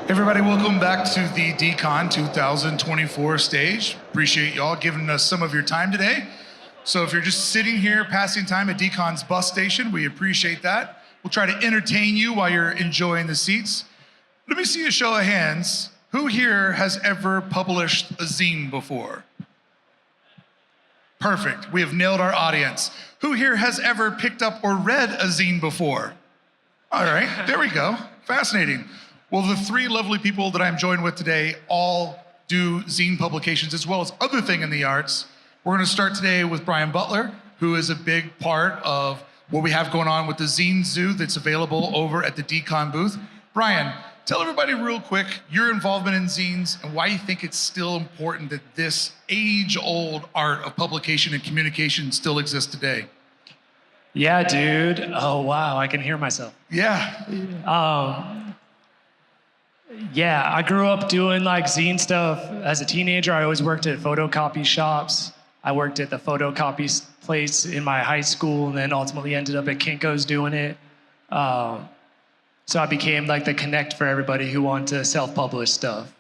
Everybody, welcome back to the DCon 2024 stage. Appreciate y'all giving us some of your time today. So if you're just sitting here passing time at DCon's bus station, we appreciate that. We'll try to entertain you while you're enjoying the seats. Let me see a show of hands. Who here has ever published a zine before? Perfect, we have nailed our audience. Who here has ever picked up or read a zine before? All right, there we go, fascinating. Well, the three lovely people that I'm joined with today all do zine publications as well as other things in the arts. We're gonna start today with Brian Butler, who is a big part of what we have going on with the Zine Zoo that's available over at the DCon booth. Brian, tell everybody real quick your involvement in zines and why you think it's still important that this age-old art of publication and communication still exists today. Yeah, dude. Oh, wow, I can hear myself. Yeah. Yeah, I grew up doing like zine stuff. As a teenager, I always worked at photocopy shops. I worked at the photocopy place in my high school and then ultimately ended up at Kinko's doing it. So I became like the connect for everybody who wanted to self-publish stuff.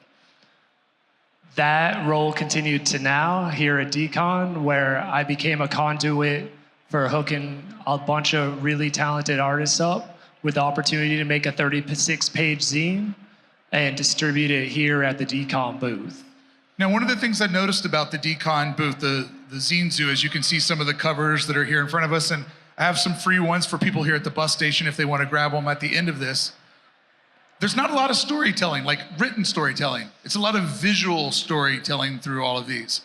That role continued to now here at DCon, where I became a conduit for hooking a bunch of really talented artists up with the opportunity to make a 36-page zine and distribute it here at the DCon booth. Now, one of the things I noticed about the DCon booth, the Zine Zoo, is you can see some of the covers that are here in front of us, and I have some free ones for people here at the bus station if they want to grab them at the end of this. There's not a lot of storytelling, like written storytelling. It's a lot of visual storytelling through all of these.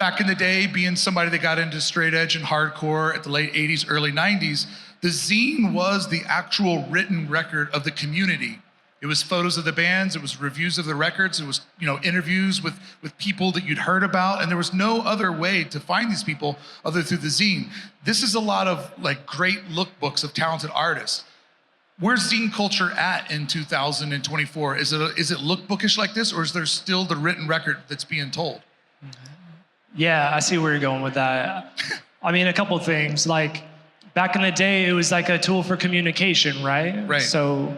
Back in the day, being somebody that got into straight edge and hardcore at the late 80s, early 90s, the zine was the actual written record of the community. It was photos of the bands, it was reviews of the records, it was interviews with people that you'd heard about, and there was no other way to find these people other through the zine. This is a lot of like great lookbooks of talented artists. Where's zine culture at in 2024? Is it lookbookish like this, or is there still the written record that's being told? Yeah, I see where you're going with that. I mean, a couple of things. Like back in the day, it was like a tool for communication, right? Right. So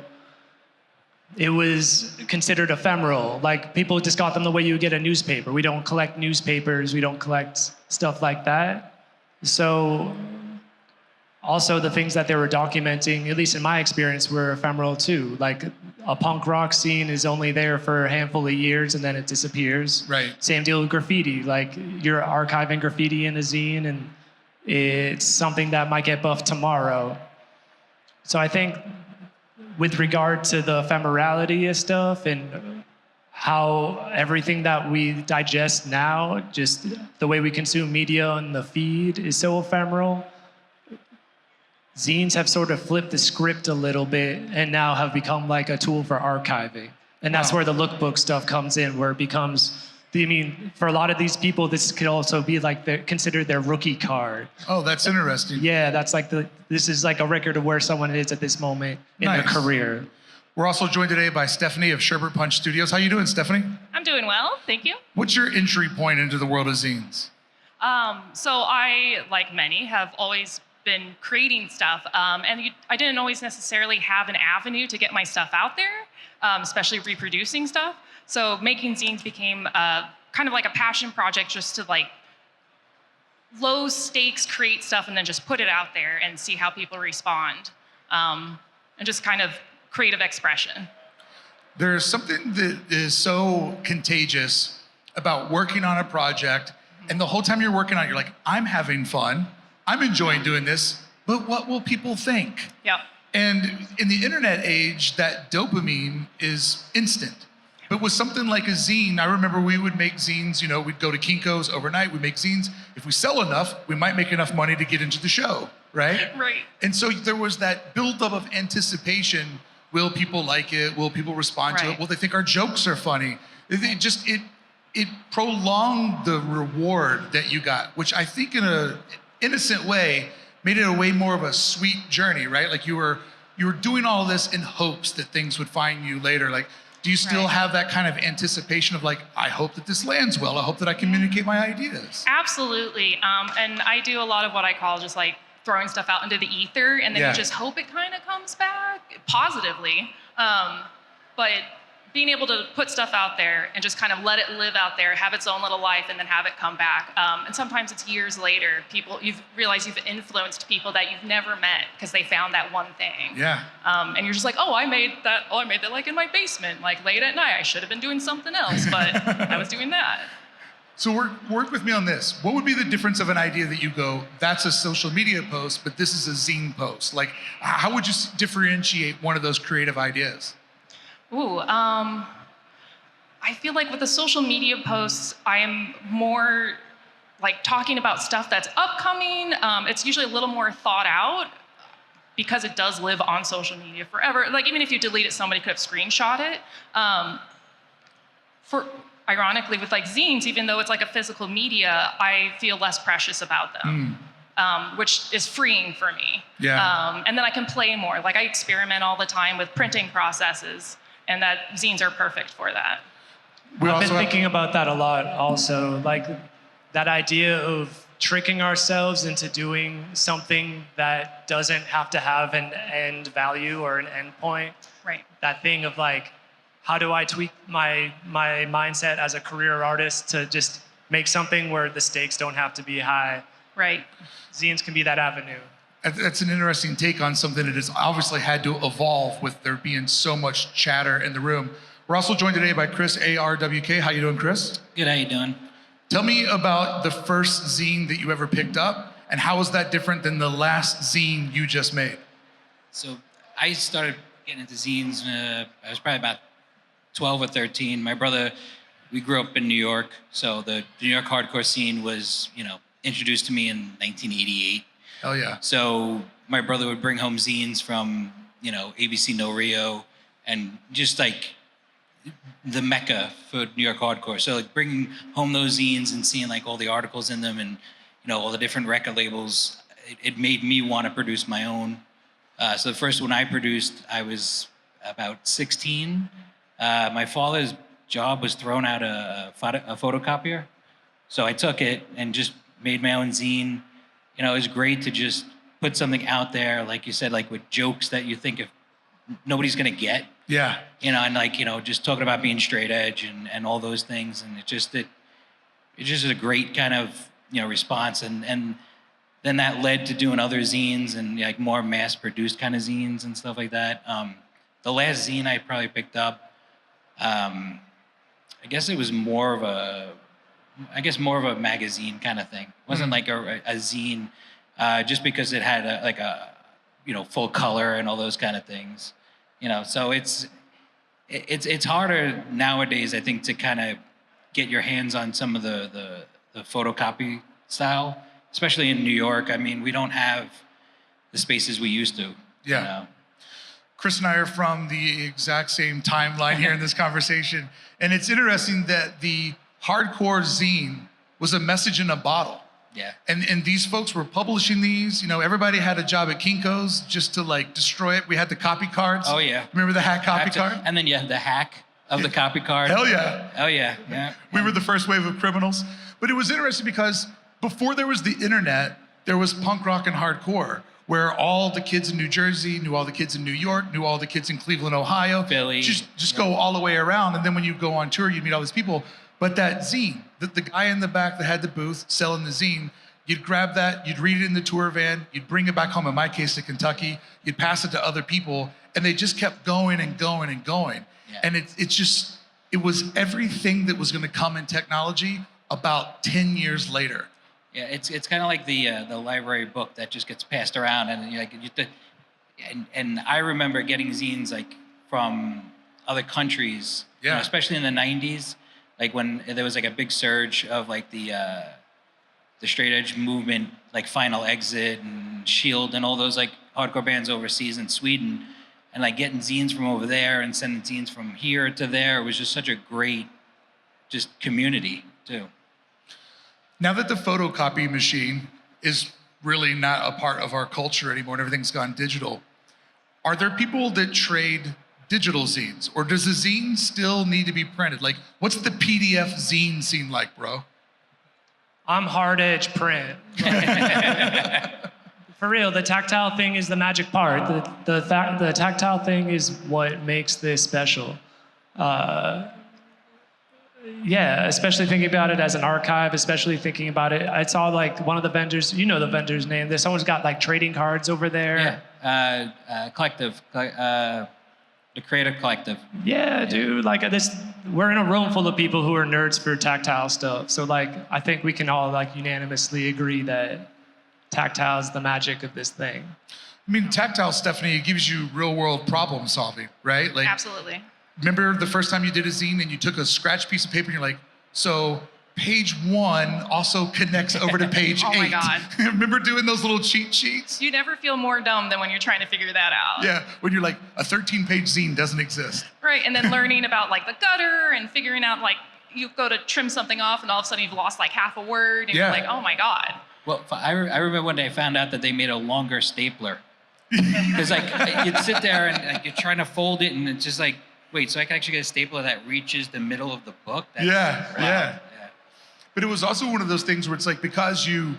it was considered ephemeral. Like people just got them the way you would get a newspaper. We don't collect newspapers. We don't collect stuff like that. So also the things that they were documenting, at least in my experience, were ephemeral too. Like a punk rock scene is only there for a handful of years and then it disappears. Right. Same deal with graffiti. Like you're archiving graffiti in a zine and it's something that might get buffed tomorrow. So I think with regard to the ephemerality of stuff and how everything that we digest now, just the way we consume media and the feed is so ephemeral, zines have sort of flipped the script a little bit and now have become like a tool for archiving. And that's where the lookbook stuff comes in, where it becomes, I mean, for a lot of these people, this could also be like considered their rookie card. Oh, that's interesting. Yeah, that's like this is like a record of where someone is at this moment in their career. We're also joined today by Stephanie of Sherbet Punch Studios. How you doing, Stephanie? I'm doing well, thank you. What's your entry point into the world of zines? So I, like many, have always been creating stuff, and I didn't always necessarily have an avenue to get my stuff out there, especially reproducing stuff. So making zines became kind of like a passion project, just to like low stakes create stuff and then just put it out there and see how people respond, and just kind of creative expression. There's something that is so contagious about working on a project, and the whole time you're working on it, you're like, I'm having fun, I'm enjoying doing this, but what will people think? Yep. And in the internet age, that dopamine is instant. But with something like a zine, I remember we would make zines, we'd go to Kinko's overnight, we'd make zines. If we sell enough, we might make enough money to get into the show, right? Right. And so there was that buildup of anticipation. Will people like it? Will people respond to it? Will they think our jokes are funny? It prolonged the reward that you got, which I think in an innocent way made it a way more of a sweet journey, right? Like you were doing all this in hopes that things would find you later. Like, do you still have that kind of anticipation of like, I hope that this lands well, I hope that I communicate my ideas? Absolutely, and I do a lot of what I call just like throwing stuff out into the ether, and then you just hope it kind of comes back positively. But being able to put stuff out there and just kind of let it live out there, have its own little life, and then have it come back. And sometimes it's years later, you've realized you've influenced people that you've never met because they found that one thing. Yeah. And you're just like, I made that like in my basement, like late at night. I should have been doing something else, but I was doing that. So work with me on this. What would be the difference of an idea that you go, that's a social media post, but this is a zine post? Like, how would you differentiate one of those creative ideas? Ooh, I feel like with the social media posts, I am more like talking about stuff that's upcoming. It's usually a little more thought out because it does live on social media forever. Like even if you delete it, somebody could have screenshot it. Ironically, with like zines, even though it's like a physical media, I feel less precious about them. Which is freeing for me. Yeah. And then I can play more. Like I experiment all the time with printing processes, and that zines are perfect for that. I've been thinking about that a lot also, like that idea of tricking ourselves into doing something that doesn't have to have an end value or an end point. Right. That thing of like, how do I tweak my mindset as a career artist to just make something where the stakes don't have to be high? Right. Zines can be that avenue. That's an interesting take on something that has obviously had to evolve with there being so much chatter in the room. We're also joined today by Chris RWK. How you doing, Chris? Good, how you doing? Tell me about the first zine that you ever picked up, and how was that different than the last zine you just made? So I started getting into zines, I was probably about 12 or 13. My brother, we grew up in New York, so the New York hardcore scene was, introduced to me in 1988. Hell yeah. So my brother would bring home zines from, ABC No Rio, and just like the mecca for New York hardcore. So like bringing home those zines and seeing like all the articles in them and, all the different record labels, it made me want to produce my own. So the first one I produced, I was about 16. My father's job was throwing out a photocopier. So I took it and just made my own zine. It was great to just put something out there, like you said, like with jokes that you think if nobody's gonna get. Yeah. And like, just talking about being straight edge and all those things. And it just is a great kind of, response. And then that led to doing other zines and like more mass produced kind of zines and stuff like that. The last zine I probably picked up, I guess it was more of a magazine kind of thing. It wasn't like a zine, just because it had a full color and all those kind of things. So it's harder nowadays, I think, to kind of get your hands on some of the photocopy style, especially in New York. I mean, we don't have the spaces we used to. Yeah. Chris and I are from the exact same timeline here in this conversation. And it's interesting that the hardcore zine was a message in a bottle. Yeah. And these folks were publishing these. Everybody had a job at Kinko's just to like destroy it. We had the copy cards. Oh yeah. Remember the hack copy card? And then you had the hack of the copy card. Hell yeah. Oh yeah. Yeah. We were the first wave of criminals. But it was interesting because before there was the internet, there was punk rock and hardcore, where all the kids in New Jersey knew all the kids in New York, knew all the kids in Cleveland, Ohio. Philly. Just go all the way around. And then when you go on tour, you meet all these people. But that zine, the guy in the back that had the booth selling the zine, you'd grab that, you'd read it in the tour van, you'd bring it back home, in my case to Kentucky, you'd pass it to other people, and they just kept going and going and going. Yeah. And it was everything that was gonna come in technology about 10 years later. Yeah, it's kind of like the library book that just gets passed around, and and I remember getting zines like from other countries, Yeah. Especially in the '90s, like when there was like a big surge of like the straight edge movement, like Final Exit and Shield and all those like hardcore bands overseas in Sweden, and like getting zines from over there and sending zines from here to there. It was just such a great community too. Now that the photocopy machine is really not a part of our culture anymore and everything's gone digital, are there people that trade digital zines, or does the zine still need to be printed? Like, what's the PDF zine scene like, bro? I'm hard edge print. For real, the tactile thing is the magic part. The tactile thing is what makes this special. Yeah, especially thinking about it as an archive, especially thinking about it. I saw like one of the vendors, you know the vendor's name. There's someone's got like trading cards over there. Yeah, collective, the Creative Collective. Yeah, dude, like this, we're in a room full of people who are nerds for tactile stuff. So like, I think we can all like unanimously agree that tactile is the magic of this thing. I mean, tactile, Stephanie, it gives you real world problem solving, right? Like, Absolutely. remember the first time you did a zine and you took a scratch piece of paper and you're like, so page 1 also connects over to page 8. Oh my God. Remember doing those little cheat sheets? You never feel more dumb than when you're trying to figure that out. Yeah, when you're like, a 13-page zine doesn't exist. Right, and then learning about like the gutter and figuring out like you go to trim something off and all of a sudden you've lost like half a word and Yeah. you're like, oh my God. Well, I remember one day I found out that they made a longer stapler. Because like you'd sit there and like, you're trying to fold it and it's just like, wait, so I can actually get a stapler that reaches the middle of the book? Yeah. But it was also one of those things where it's like, because you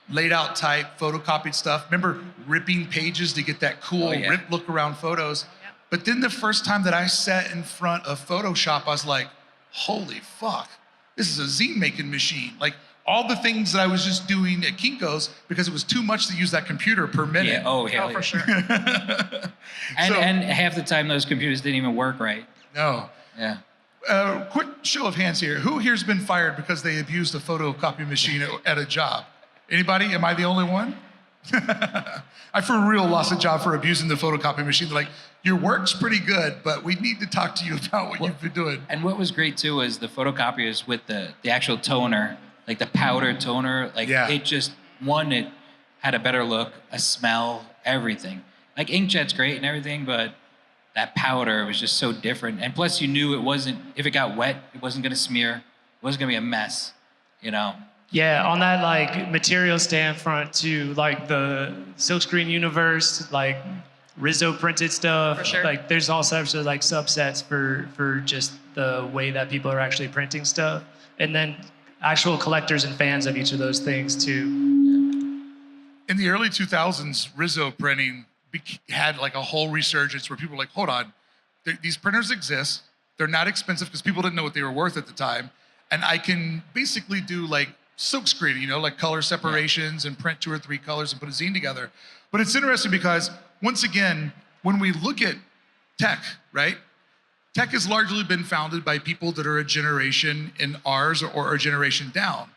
laid out type, photocopied stuff, remember ripping pages to get that cool rip look around photos? Yeah. But then the first time that I sat in front of Photoshop, I was like, holy fuck, this is a zine making machine. Like all the things that I was just doing at Kinko's because it was too much to use that computer per minute. Yeah, Oh, yeah. for sure. And half the time those computers didn't even work right. No. Yeah. Quick show of hands here. Who here's been fired because they abused a photocopy machine at a job? Anybody? Am I the only one? I for real lost a job for abusing the photocopy machine. They're like, your work's pretty good, but we need to talk to you about what you've been doing. And what was great too was the photocopiers with the actual toner, like the powder toner, like it just, it had a better look, a smell, everything. Like inkjet's great and everything, but that powder was just so different. And plus you knew it wasn't, if it got wet, it wasn't gonna smear, it wasn't gonna be a mess, you know? Yeah, on that like material stand front too, like the silkscreen universe, like Rizzo printed stuff. For sure. Like there's all sorts of like subsets for just the way that people are actually printing stuff. And then actual collectors and fans of each of those things too. In the early 2000s, Rizzo printing had like a whole resurgence where people were like, hold on, these printers exist. They're not expensive because people didn't know what they were worth at the time. And I can basically do like silk screening, you know, like color separations and print 2 or 3 colors and put a zine together. But it's interesting because once again, when we look at tech, right? Tech has largely been founded by people that are a generation in ours or a generation down.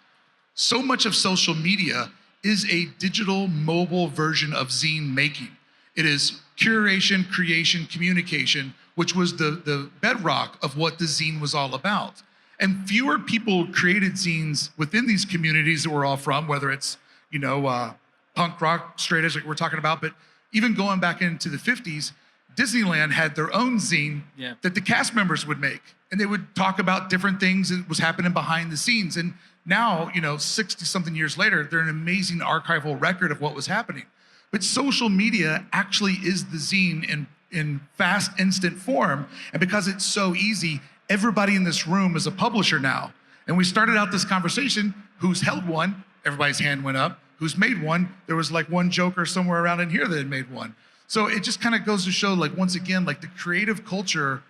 So much of social media is a digital mobile version of zine making. It is curation, creation, communication, which was the bedrock of what the zine was all about. And fewer people created zines within these communities that we're all from, whether it's, you know, punk rock, straight edge like we're talking about, but even going back into the 50s, Disneyland had their own zine that the cast members would make. And they would talk about different things that was happening behind the scenes. And now, you know, 60-something years later, they're an amazing archival record of what was happening. But social media actually is the zine in fast, instant form. And because it's so easy, everybody in this room is a publisher now. And we started out this conversation, who's held one? Everybody's hand went up. Who's made one? There was like one joker somewhere around in here that had made one. So it just kind of goes to show, like, once again, like the creative culture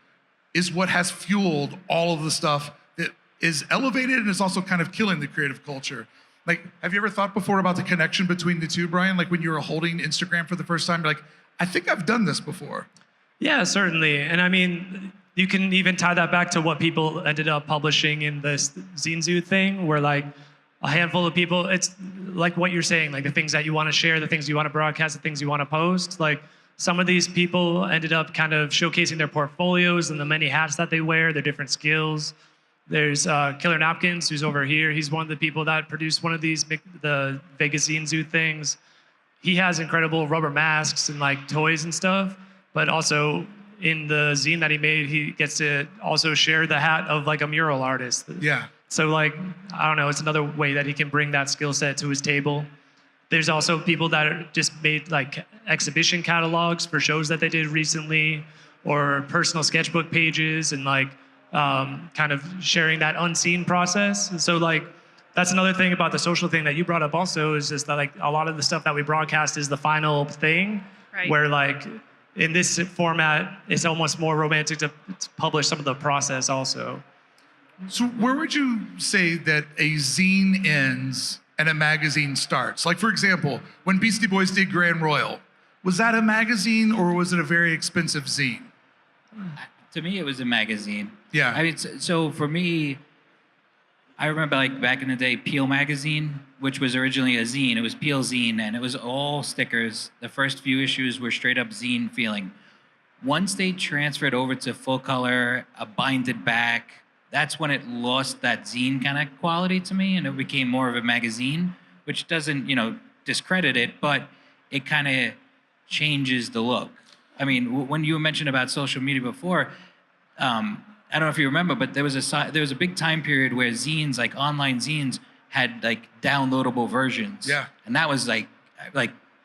is what has fueled all of the stuff that is elevated and is also kind of killing the creative culture. Like, have you ever thought before about the connection between the two, Brian? Like when you were holding Instagram for the first time, you're like, I think I've done this before. Yeah, certainly. And I mean, you can even tie that back to what people ended up publishing in this Zine Zoo thing, where like a handful of people, it's like what you're saying, like the things that you want to share, the things you want to broadcast, the things you want to post. Like some of these people ended up kind of showcasing their portfolios and the many hats that they wear, their different skills. There's Killer Napkins, who's over here. He's one of the people that produced one of these, the Vegas Zine Zoo things. He has incredible rubber masks and like toys and stuff, but also in the zine that he made, he gets to also share the hat of like a mural artist. Yeah. So like, I don't know, it's another way that he can bring that skill set to his table. There's also people that are just made like exhibition catalogs for shows that they did recently, or personal sketchbook pages, and like kind of sharing that unseen process. And so like, that's another thing about the social thing that you brought up also, is just that like a lot of the stuff that we broadcast is the final thing, Right. where like, in this format, it's almost more romantic to publish some of the process also. So where would you say that a zine ends and a magazine starts? Like, for example, when Beastie Boys did Grand Royal, was that a magazine or was it a very expensive zine? To me, it was a magazine. Yeah. I mean, so for me, I remember like back in the day, Peel magazine, which was originally a zine. It was Peel zine, and it was all stickers. The first few issues were straight up zine feeling. Once they transferred over to full color, a binded back, that's when it lost that zine kind of quality to me, and it became more of a magazine, which doesn't, discredit it, but it kind of changes the look. I mean, when you mentioned about social media before, I don't know if you remember, but there was a big time period where zines, like online zines, had like downloadable versions. Yeah. And that was like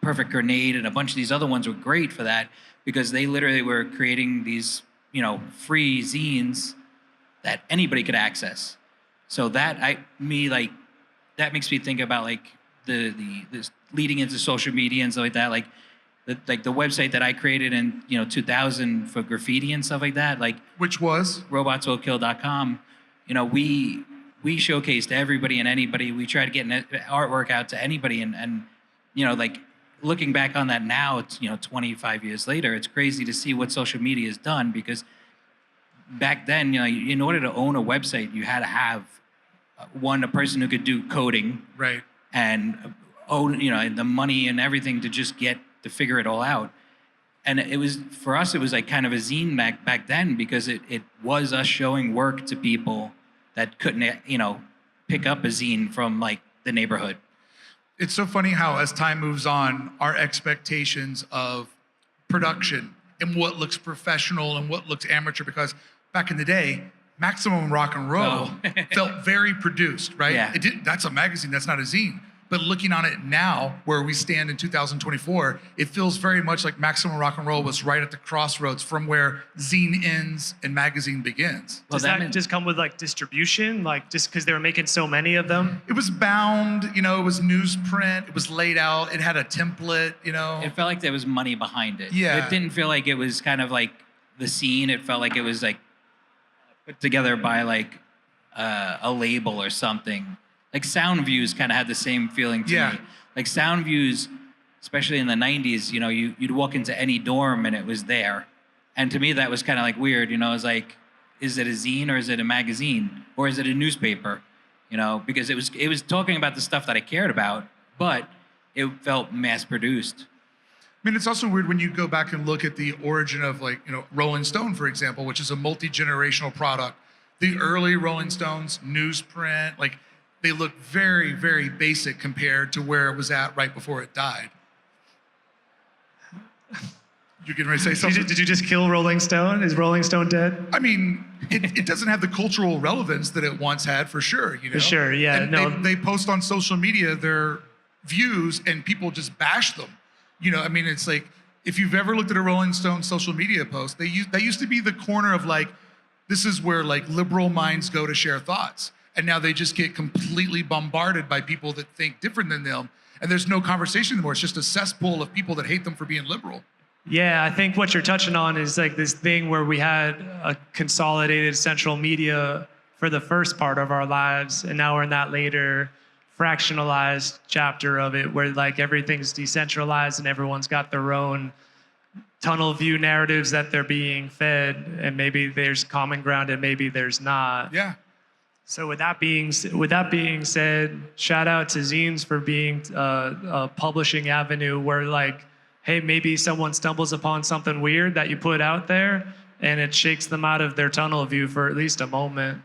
Perfect Grenade and a bunch of these other ones were great for that because they literally were creating these, free zines that anybody could access. So that makes me think about like the leading into social media and stuff like that, like the website that I created in 2000 for graffiti and stuff like that, like Which was? robotswillkill.com. We showcased everybody and anybody. We try to get artwork out to anybody, and like looking back on that now, it's 25 years later, it's crazy to see what social media has done because back then, in order to own a website, you had to have a person who could do coding, Right. and own the money and everything to figure it all out. And it was, for us, it was like kind of a zine back then because it was us showing work to people that couldn't, pick up a zine from like the neighborhood. It's so funny how as time moves on, our expectations of production and what looks professional and what looks amateur, because back in the day, Maximum Rock and Roll felt very produced, right? Yeah. That's a magazine, that's not a zine. But looking on it now, where we stand in 2024, it feels very much like Maximum Rock and Roll was right at the crossroads from where zine ends and magazine begins. Does that just come with like distribution, like just because they were making so many of them? It was bound, it was newsprint, it was laid out, it had a template, It felt like there was money behind it. Yeah. It didn't feel like it was kind of like the scene. It felt like it was like put together by like a label or something. Like Sound Views kind of had the same feeling to me. Like Sound Views, especially in the 90s, you'd walk into any dorm and it was there. And to me, that was kind of like weird. It was like, is it a zine or is it a magazine? Or is it a newspaper? Because it was talking about the stuff that I cared about, but it felt mass produced. I mean, it's also weird when you go back and look at the origin of like, Rolling Stone, for example, which is a multi-generational product. The early Rolling Stones, newsprint, like, they look very, very basic compared to where it was at right before it died. You getting ready to say something? Did you just kill Rolling Stone? Is Rolling Stone dead? I mean, it doesn't have the cultural relevance that it once had, for sure. For sure, yeah. And they post on social media their views, and people just bash them. It's like, if you've ever looked at a Rolling Stone social media post, that used to be the corner of like, this is where like liberal minds go to share thoughts. And now they just get completely bombarded by people that think different than them. And there's no conversation anymore. It's just a cesspool of people that hate them for being liberal. Yeah, I think what you're touching on is like this thing where we had a consolidated central media for the first part of our lives. And now we're in that later fractionalized chapter of it where like everything's decentralized and everyone's got their own tunnel view narratives that they're being fed. And maybe there's common ground and maybe there's not. Yeah. So with that being said, shout out to zines for being a publishing avenue where like, hey, maybe someone stumbles upon something weird that you put out there and it shakes them out of their tunnel view for at least a moment.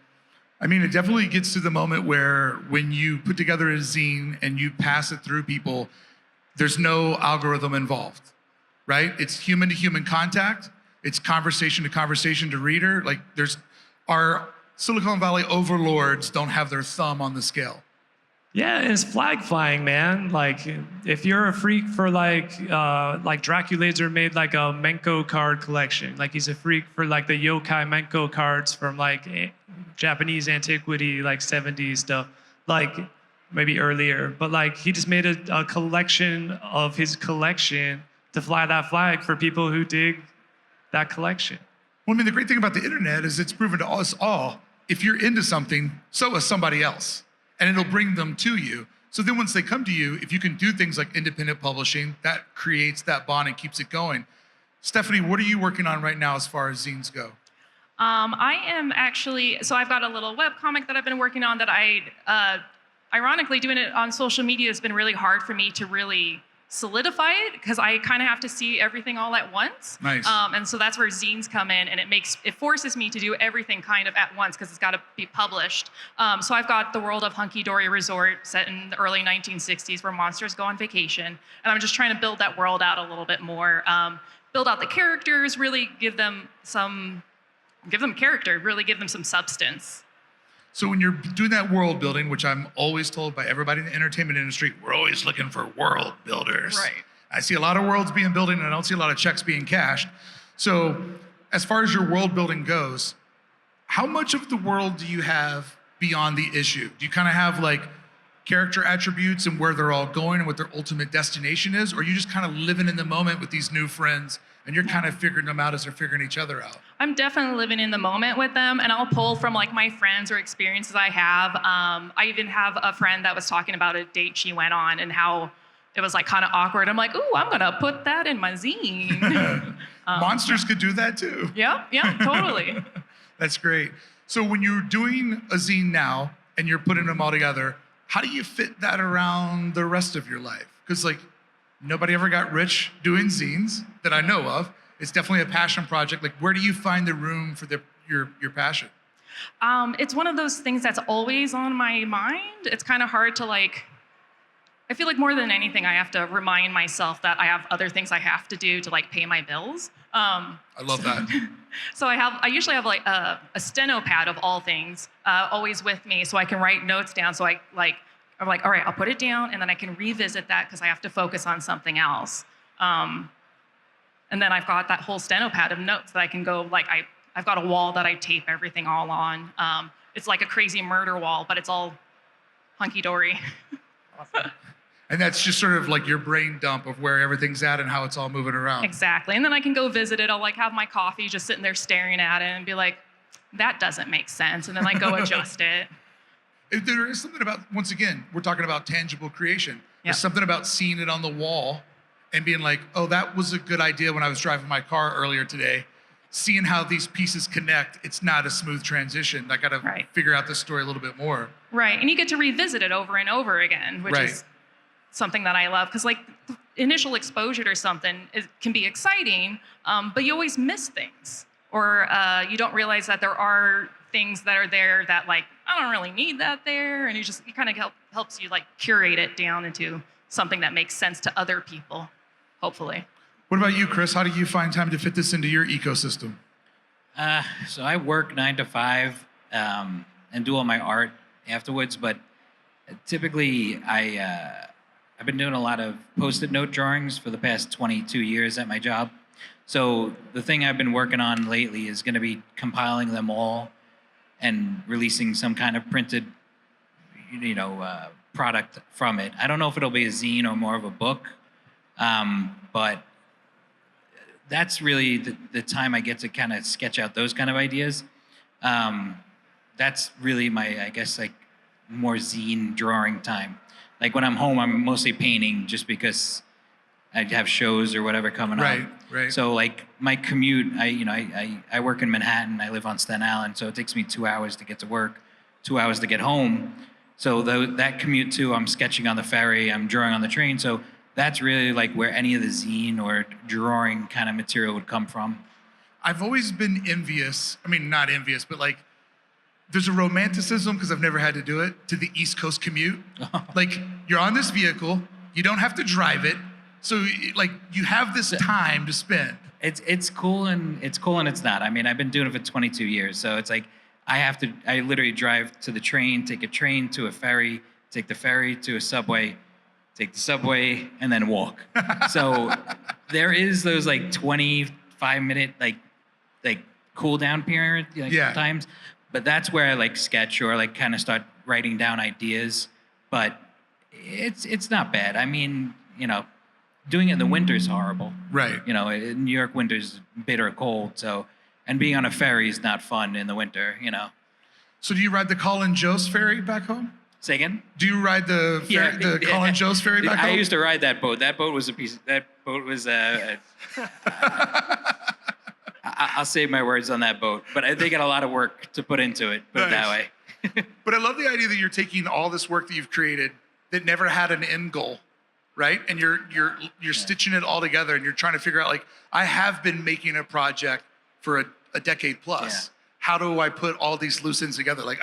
I mean, it definitely gets to the moment where when you put together a zine and you pass it through people, there's no algorithm involved, right? It's human to human contact. It's conversation to reader. Like our Silicon Valley overlords don't have their thumb on the scale. Yeah, and it's flag flying, man. Like, if you're a freak for like Draculator made like a Menko card collection. Like he's a freak for like the yokai Menko cards from like Japanese antiquity, like 70s stuff. Like maybe earlier, but like he just made a collection of his collection to fly that flag for people who dig that collection. Well, I mean, the great thing about the internet is it's proven to us all, if you're into something, so is somebody else, and it'll bring them to you. So then once they come to you, if you can do things like independent publishing, that creates that bond and keeps it going. Stephanie, what are you working on right now as far as zines go? I am actually, so I've got a little webcomic that I've been working on that ironically, doing it on social media has been really hard for me to really solidify it because I kind of have to see everything all at once. Nice. And so that's where zines come in, and it forces me to do everything kind of at once because it's got to be published. So I've got the world of Hunky Dory Resort set in the early 1960s where monsters go on vacation, and I'm just trying to build that world out a little bit more, build out the characters, really give them character, really give them some substance. So when you're doing that world building, which I'm always told by everybody in the entertainment industry, we're always looking for world builders. Right. I see a lot of worlds being built, and I don't see a lot of checks being cashed. So as far as your world building goes, how much of the world do you have beyond the issue? Do you kind of have like character attributes and where they're all going and what their ultimate destination is? Or are you just kind of living in the moment with these new friends and you're kind of figuring them out as they're figuring each other out? I'm definitely living in the moment with them, and I'll pull from like my friends or experiences I have. I even have a friend that was talking about a date she went on and how it was like kind of awkward. I'm like, ooh, I'm gonna put that in my zine. Monsters could do that too. Yeah, totally. That's great. So when you're doing a zine now and you're putting them all together, how do you fit that around the rest of your life? Because like nobody ever got rich doing zines that I know of. It's definitely a passion project. Like, where do you find the room for your passion? It's one of those things that's always on my mind. It's kind of hard to like, I feel like more than anything, I have to remind myself that I have other things I have to do to like pay my bills. I love that. So I usually have like a steno pad of all things always with me so I can write notes down. So I'm like, all right, I'll put it down and then I can revisit that because I have to focus on something else. And then I've got that whole steno pad of notes that I can go, like I've got a wall that I tape everything all on. It's like a crazy murder wall, but it's all hunky-dory. Awesome. And that's just sort of like your brain dump of where everything's at and how it's all moving around. Exactly. And then I can go visit it. I'll like have my coffee just sitting there staring at it and be like, that doesn't make sense. And then like go adjust it. There is something about, once again, we're talking about tangible creation. Yep. There's something about seeing it on the wall and being like, oh, that was a good idea when I was driving my car earlier today. Seeing how these pieces connect, it's not a smooth transition. I got to figure out this story a little bit more. Right. And you get to revisit it over and over again, which is something that I love. Because like the initial exposure to something can be exciting, but you always miss things. Or you don't realize that there are things that are there that like, I don't really need that there. And it kind of helps you like curate it down into something that makes sense to other people, hopefully. What about you, Chris? How do you find time to fit this into your ecosystem? So I work 9 to 5 and do all my art afterwards, but typically I've been doing a lot of Post-it note drawings for the past 22 years at my job. So the thing I've been working on lately is going to be compiling them all and releasing some kind of printed, product from it. I don't know if it'll be a zine or more of a book, but that's really the time I get to kind of sketch out those kind of ideas. That's really my, I guess, like more zine drawing time. Like when I'm home, I'm mostly painting just because I have shows or whatever coming up. Right. So like my commute, I work in Manhattan. I live on Staten Island, so it takes me 2 hours to get to work, 2 hours to get home. So that commute too, I'm sketching on the ferry, I'm drawing on the train. So that's really like where any of the zine or drawing kind of material would come from. I've always been envious. I mean, not envious, but like there's a romanticism, because I've never had to do it, to the East Coast commute. Like you're on this vehicle, you don't have to drive it. So like you have this time to spend. It's cool and it's not. I mean, I've been doing it for 22 years. So it's like I literally drive to the train, take a train to a ferry, take the ferry to a subway, take the subway, and then walk. So there is those like 25-minute like cool down period times. But that's where I like sketch or like kind of start writing down ideas. But it's not bad. I mean, doing it in the winter is horrible. Right. You know, New York winter's bitter cold. So, and being on a ferry is not fun in the winter. You know. So do you ride the Colin Jost ferry back home? Say again? Do you ride the Colin Jost ferry back home? I used to ride that boat. That boat was a piece. That boat was. I'll save my words on that boat, but they got a lot of work to put into it. Put it that way. But I love the idea that you're taking all this work that you've created that never had an end goal, right? And you're stitching it all together, and you're trying to figure out, like, I have been making a project for a decade plus. Yeah. How do I put all these loose ends together? Like,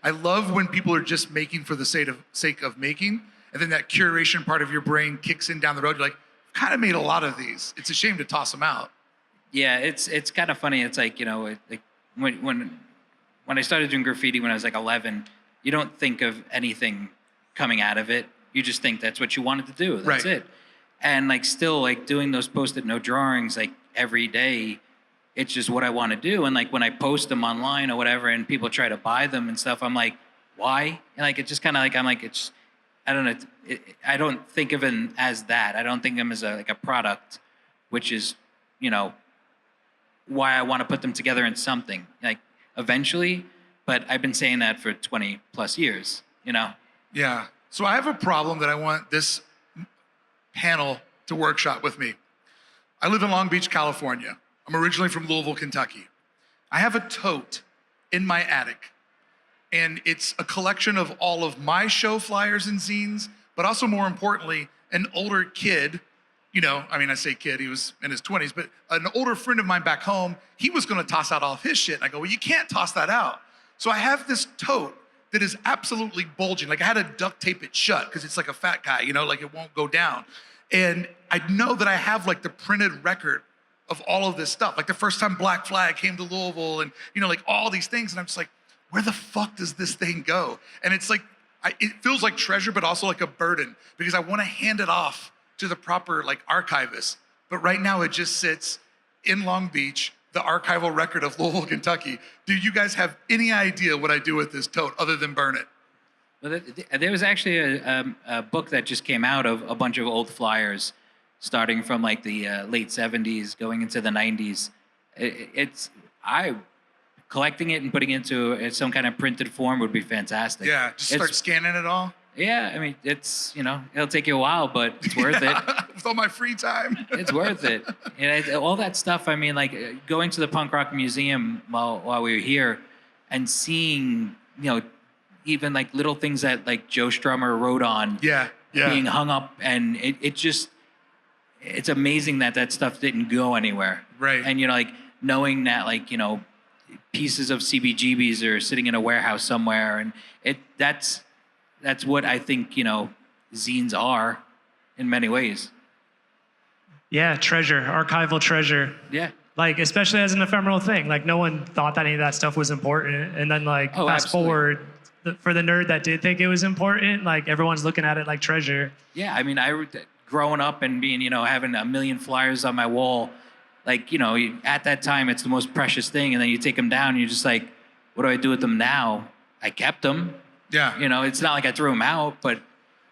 I love when people are just making for the sake of making, and then that curation part of your brain kicks in down the road. You're like, I've kind of made a lot of these. It's a shame to toss them out. Yeah, it's kind of funny. It's like, you know, like when I started doing graffiti when I was like 11, you don't think of anything coming out of it. You just think that's what you wanted to do. That's right. it. And like still like doing those Post-it note drawings like every day, it's just what I want to do. And like when I post them online or whatever, and people try to buy them and stuff, I'm like, why? And like it's just kind of like I don't know. I don't think of them as that. I don't think of them as a product, which is, you know, why I want to put them together in something like eventually. But I've been saying that for 20 plus years, you know? Yeah. So I have a problem that I want this panel to workshop with me. I live in Long Beach, California. I'm originally from Louisville, Kentucky. I have a tote in my attic, and it's a collection of all of my show flyers and zines, but also more importantly, an older kid, you know, I mean, I say kid, he was in his 20s, but an older friend of mine back home, he was gonna toss out all of his shit. And I go, well, you can't toss that out. So I have this tote that is absolutely bulging. Like I had to duct tape it shut because it's like a fat guy, you know, like it won't go down. And I know that I have like the printed record of all of this stuff. Like the first time Black Flag came to Louisville and, you know, like all these things. And I'm just like, where the fuck does this thing go? And it's like, it feels like treasure, but also like a burden because I want to hand it off to the proper like archivist. But right now it just sits in Long Beach, the archival record of Louisville, Kentucky. Do you guys have any idea what I do with this tote other than burn it? Well, there was actually a book that just came out of a bunch of old flyers starting from like the late 70s going into the 90s. Collecting it and putting it into some kind of printed form would be fantastic. Yeah, just start scanning it all. Yeah, I mean, it's, you know, it'll take you a while, but it's worth it. With all my free time. It's worth it. And all that stuff, I mean, like going to the Punk Rock Museum while we were here and seeing, you know, even like little things that like Joe Strummer wrote on being hung up, and it's amazing that stuff didn't go anywhere. Right. And, you know, like knowing that, like, you know, pieces of CBGBs are sitting in a warehouse somewhere, and that's what I think, you know, zines are in many ways. Yeah, treasure, archival treasure. Yeah. Like, especially as an ephemeral thing. Like, no one thought that any of that stuff was important. And then, like, fast forward, for the nerd that did think it was important, like, everyone's looking at it like treasure. Yeah, I mean, growing up and being, you know, having a million flyers on my wall, like, you know, at that time, it's the most precious thing. And then you take them down and you're just like, what do I do with them now? I kept them. Yeah. You know, it's not like I threw them out, but.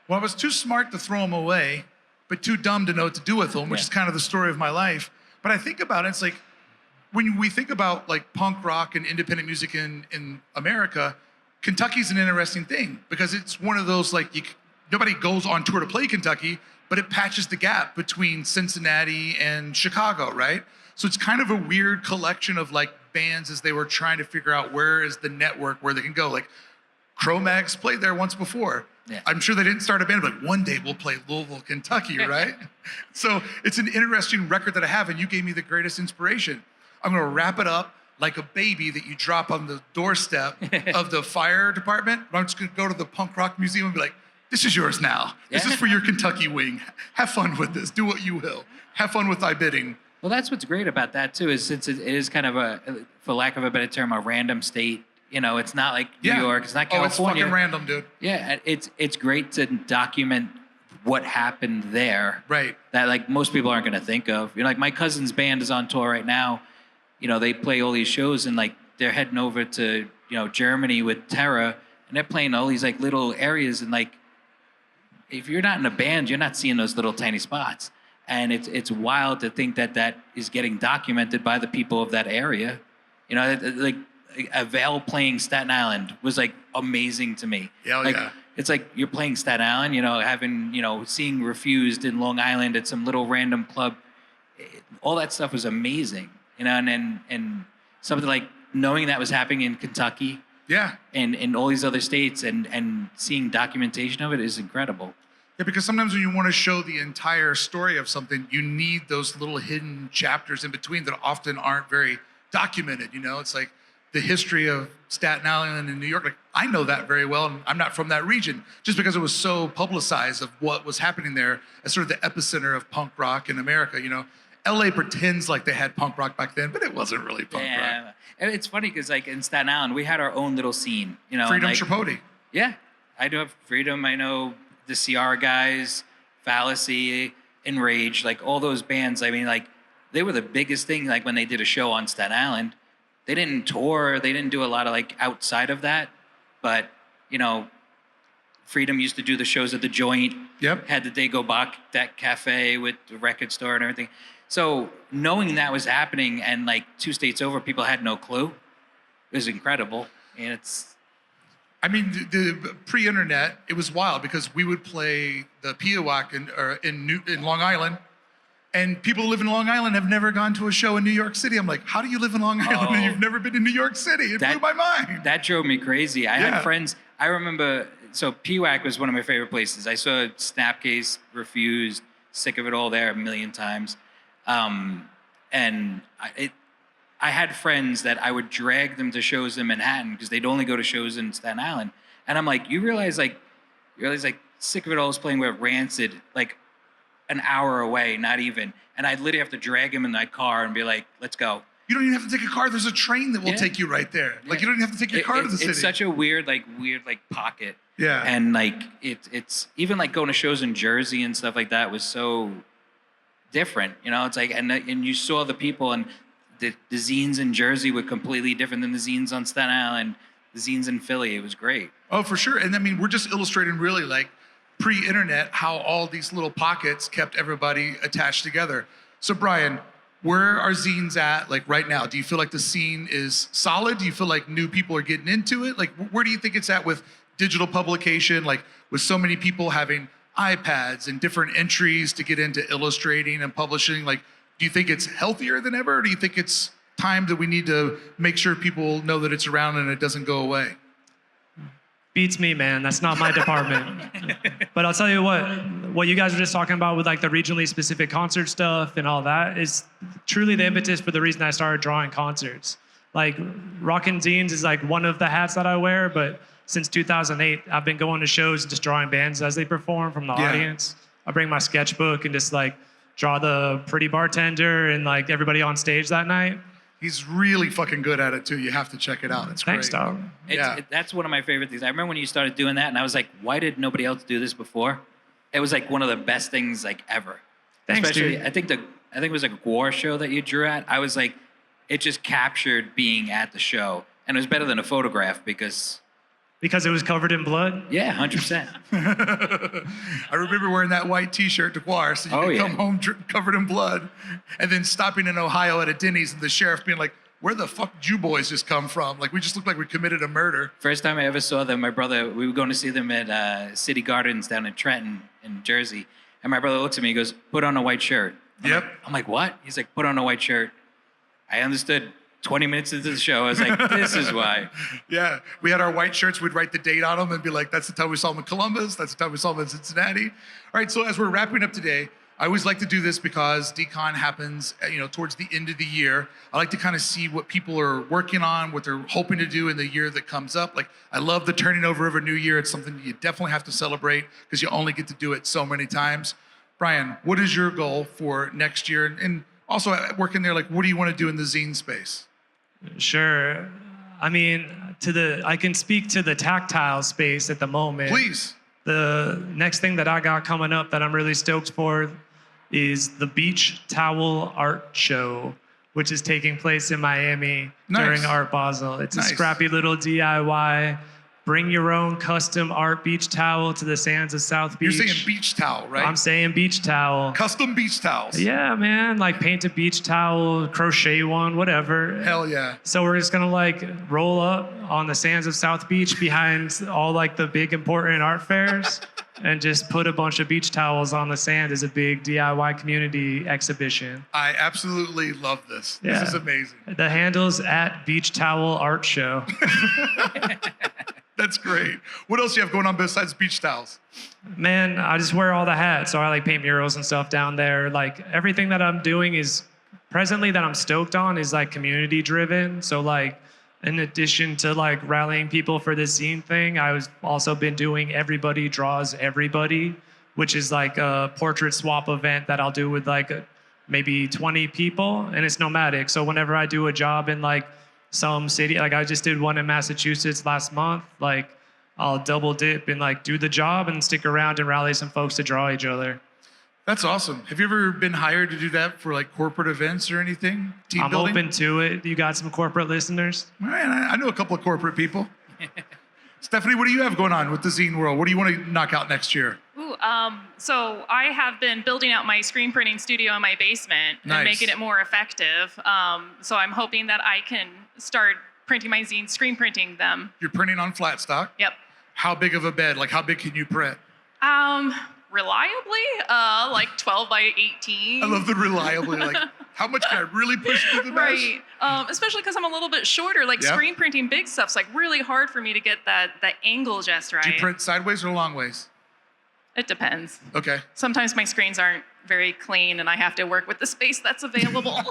Well, I was too smart to throw them away, but too dumb to know what to do with them, which is kind of the story of my life. But I think about it, it's like, when we think about like punk rock and independent music in America, Kentucky's an interesting thing because it's one of those, like, nobody goes on tour to play Kentucky, but it patches the gap between Cincinnati and Chicago, right? So it's kind of a weird collection of like bands as they were trying to figure out where is the network where they can go. Like Cro-Mags played there once before. Yeah. I'm sure they didn't start a band, but one day we'll play Louisville, Kentucky, right? So it's an interesting record that I have, and you gave me the greatest inspiration. I'm gonna wrap it up like a baby that you drop on the doorstep of the fire department. I'm just gonna go to the Punk Rock Museum and be like, this is yours now. This is for your Kentucky wing. Have fun with this. Do what you will. Have fun with thy bidding. Well, that's what's great about that too, is since it is kind of a, for lack of a better term, a random state. You know, it's not like New York. It's not California. Oh, it's fucking random, dude. Yeah, it's great to document what happened there. Right. That like most people aren't going to think of. You know, like my cousin's band is on tour right now. You know, they play all these shows and like they're heading over to, you know, Germany with Terra, and they're playing all these like little areas, and like if you're not in a band, you're not seeing those little tiny spots. And it's wild to think that that is getting documented by the people of that area. You know, like Avail playing Staten Island was like amazing to me. Yeah, like, yeah. It's like you're playing Staten Island, you know, seeing Refused in Long Island at some little random club. All that stuff was amazing, you know, and something like knowing that was happening in Kentucky. Yeah. And in all these other states and seeing documentation of it is incredible. Yeah, because sometimes when you want to show the entire story of something, you need those little hidden chapters in between that often aren't very documented, you know? It's like the history of Staten Island and New York. Like, I know that very well, and I'm not from that region, just because it was so publicized of what was happening there as sort of the epicenter of punk rock in America, you know? LA pretends like they had punk rock back then, but it wasn't really punk rock. And it's funny because like in Staten Island, we had our own little scene, you know. Freedom like, Tripodi. Yeah, I know Freedom. I know the CR guys, Fallacy, Enrage, like all those bands. I mean, like they were the biggest thing. Like when they did a show on Staten Island, they didn't tour. They didn't do a lot of like outside of that. But you know, Freedom used to do the shows at the Joint. Yep. Had the Dago Bach, that cafe with the record store and everything. So knowing that was happening and like 2 states over, people had no clue. It was incredible. And it's... I mean, the pre-internet, it was wild because we would play the Peowak in Long Island, and people who live in Long Island have never gone to a show in New York City. I'm like, how do you live in Long Island and you've never been to New York City? It blew my mind. That drove me crazy. I had friends, I remember, so Peowak was one of my favorite places. I saw Snapcase, Refused, Sick of It All there a million times. And I had friends that I would drag them to shows in Manhattan because they'd only go to shows in Staten Island. And I'm like, you realize Sick of It All is playing with Rancid like an hour away, not even. And I'd literally have to drag him in my car and be like, let's go. You don't even have to take a car. There's a train that will take you right there. Like you don't even have to take your car to the city. It's such a weird pocket. Yeah. And like it's even like going to shows in Jersey and stuff like that was so different, you know. It's like and you saw the people and the zines in Jersey were completely different than the zines on Staten Island, the zines in Philly. It was great. Oh, for sure. And I mean, we're just illustrating really like pre-internet how all these little pockets kept everybody attached together. So Brian, where are zines at like right now? Do you feel like the scene is solid? Do you feel like new people are getting into it? Like where do you think it's at with digital publication? Like with so many people having iPads and different entries to get into illustrating and publishing, like, do you think it's healthier than ever? Or do you think it's time that we need to make sure people know that it's around and it doesn't go away? Beats me, man. That's not my department. But I'll tell you what you guys were just talking about with like the regionally specific concert stuff and all that is truly the impetus for the reason I started drawing concerts. Like rocking zines is like one of the hats that I wear, but since 2008, I've been going to shows and just drawing bands as they perform from the audience. I bring my sketchbook and just like draw the pretty bartender and like everybody on stage that night. He's really fucking good at it too. You have to check it out. It's Thanks, great. dog. That's one of my favorite things. I remember when you started doing that and I was like, why did nobody else do this before? It was like one of the best things like ever. Thanks, Especially, dude. I think it was like a war show that you drew at. I was like, it just captured being at the show. And it was better than a photograph because it was covered in blood? Yeah, 100%. I remember wearing that white T-shirt to Guar, so you could come home covered in blood, and then stopping in Ohio at a Denny's and the sheriff being like, "Where the fuck did you boys just come from? Like we just looked like we committed a murder." First time I ever saw them, my brother, we were going to see them at City Gardens down in Trenton, in Jersey, and my brother looks at me and goes, "Put on a white shirt." I'm like, "What?" He's like, "Put on a white shirt." I understood. 20 minutes into the show, I was like, this is why. Yeah, we had our white shirts. We'd write the date on them and be like, that's the time we saw them in Columbus. That's the time we saw them in Cincinnati. All right, so as we're wrapping up today, I always like to do this because DCon happens, towards the end of the year. I like to kind of see what people are working on, what they're hoping to do in the year that comes up. Like, I love the turning over of a new year. It's something you definitely have to celebrate because you only get to do it so many times. Brian, what is your goal for next year? And also working there, like, what do you want to do in the zine space? Sure. I mean, I can speak to the tactile space at the moment. Please. The next thing that I got coming up that I'm really stoked for is the Beach Towel Art Show, which is taking place in Miami during Art Basel. It's a scrappy little DIY bring your own custom art beach towel to the sands of South Beach. You're saying beach towel, right? I'm saying beach towel. Custom beach towels. Yeah, man, like paint a beach towel, crochet one, whatever. Hell yeah. So we're just gonna like roll up on the sands of South Beach behind all like the big important art fairs and just put a bunch of beach towels on the sand as a big DIY community exhibition. I absolutely love this. Yeah. This is amazing. The handle's at Beach Towel Art Show. That's great. What else do you have going on besides beach towels? Man, I just wear all the hats. So I like paint murals and stuff down there. Like everything that I'm doing is presently that I'm stoked on is like community driven. So like in addition to like rallying people for this zine thing, I was also been doing Everybody Draws Everybody, which is like a portrait swap event that I'll do with like maybe 20 people, and it's nomadic. So whenever I do a job in like some city, like I just did one in Massachusetts last month, like I'll double dip and like do the job and stick around and rally some folks to draw each other. That's awesome. Have you ever been hired to do that for like corporate events or anything? Team I'm building? open to it. You got some corporate listeners? Man, I know a couple of corporate people. Stephanie, what do you have going on with the zine world? What do you want to knock out next year? Ooh, so I have been building out my screen printing studio in my basement Nice. and making it more effective. So I'm hoping that I can start printing my zines, screen printing them. You're printing on flat stock. Yep. How big of a bed? Like how big can you print? Reliably, like 12 by 18. I love the reliably. Like how much can I really push through the mesh? Right. Especially because I'm a little bit shorter. Like Yeah. screen printing big stuff's like really hard for me to get that angle just right. Do you print sideways or long ways? It depends. Okay. Sometimes my screens aren't very clean and I have to work with the space that's available.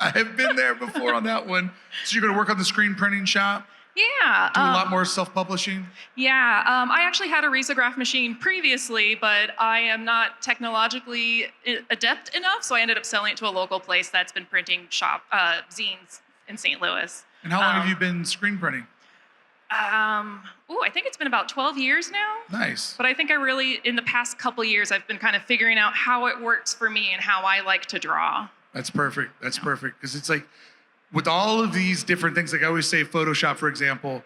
I have been there before on that one. So you're going to work on the screen printing shop? Yeah. Do a lot more self-publishing? Yeah. I actually had a risograph machine previously, but I am not technologically adept enough, so I ended up selling it to a local place that's been printing zines in St. Louis. And how long have you been screen printing? I think it's been about 12 years now. Nice. But I think in the past couple years, I've been kind of figuring out how it works for me and how I like to draw. That's perfect. That's perfect. Because it's like, with all of these different things, like I always say Photoshop, for example,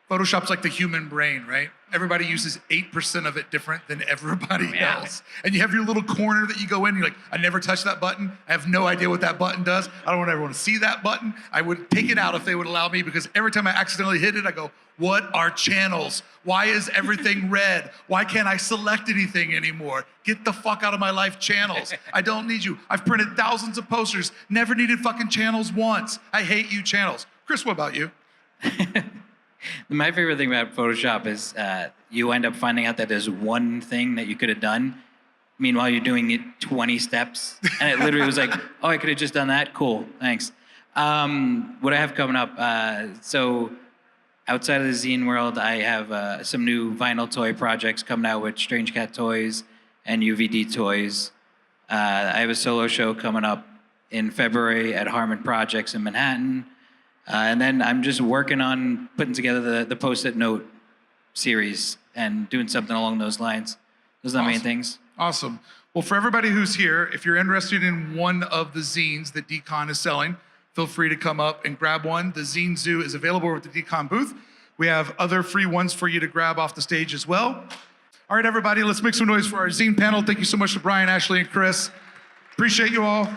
Photoshop's like the human brain, right? Everybody uses 8% of it different than everybody else. And you have your little corner that you go in, you're like, I never touched that button. I have no idea what that button does. I don't want everyone to see that button. I would take it out if they would allow me, because every time I accidentally hit it, I go, what are channels? Why is everything red? Why can't I select anything anymore? Get the fuck out of my life, channels. I don't need you. I've printed thousands of posters, never needed fucking channels once. I hate you, channels. Chris, what about you? My favorite thing about Photoshop is you end up finding out that there's one thing that you could have done. Meanwhile, you're doing it 20 steps. And it literally was like, oh, I could have just done that? Cool, thanks. What I have coming up, so outside of the zine world, I have some new vinyl toy projects coming out with Strange Cat Toys and UVD Toys. I have a solo show coming up in February at Harmon Projects in Manhattan. And then I'm just working on putting together the Post-it Note series and doing something along those lines. Those are the main things. Awesome. Well, for everybody who's here, if you're interested in one of the zines that DCon is selling, feel free to come up and grab one. The Zine Zoo is available at the DCon booth. We have other free ones for you to grab off the stage as well. All right, everybody, let's make some noise for our zine panel. Thank you so much to Brian, Ashley, and Chris. Appreciate you all.